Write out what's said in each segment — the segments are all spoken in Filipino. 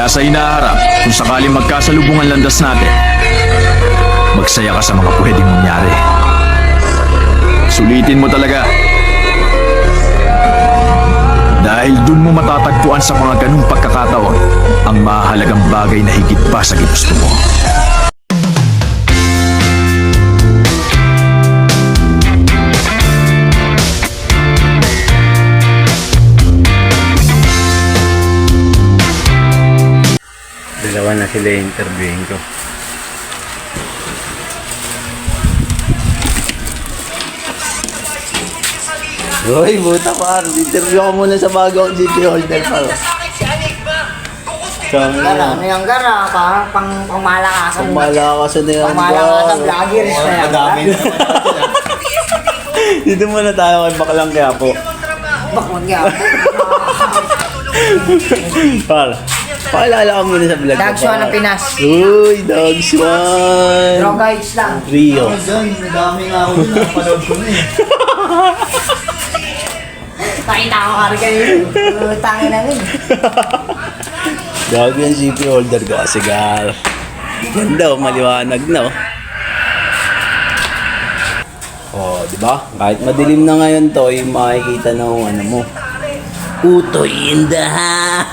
Kaya sa hinaharap, kung sakaling magkasalubong ang landas natin, magsaya ka sa mga pwedeng mangyari. Sulitin mo talaga. Dahil dun mo matatagpuan sa mga ganung pagkakataon ang mahalagang bagay na higit pa sa ginusto mo. Dalawa na sila yung interviewin ko. Hoy, buta par. Interview ko muna sa bago akong GP holder par. Gara, ano yung gara? Parang pangmalakasan. Pangmalakasan na yan. Pangmalakasan vloggers na yan. Madami na. Dito muna tayo kay Baklang Quiapo. Bakit nga? Par, pakilala ka muna sa vlog. Dogs One ng Pinas. Uy, Dogs One. Droga hits lang. Rio. Madami nga ako dun. Napanood ko na eh. Nakita ko karga yun. Tangin na yun. Gago yung GP holder ko kasi gal. Ganda oh, maliwanag na oh. Oh, di ba? Kahit madilim na ngayon to, yung makikita na kung ano mo. Utoy in the house.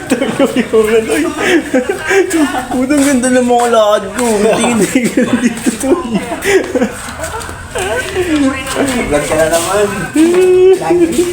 Tayo yung ano yun. Putang ganda ng mga lakad ko. Hindi ka dito to. Vlog ka na naman. Lagi.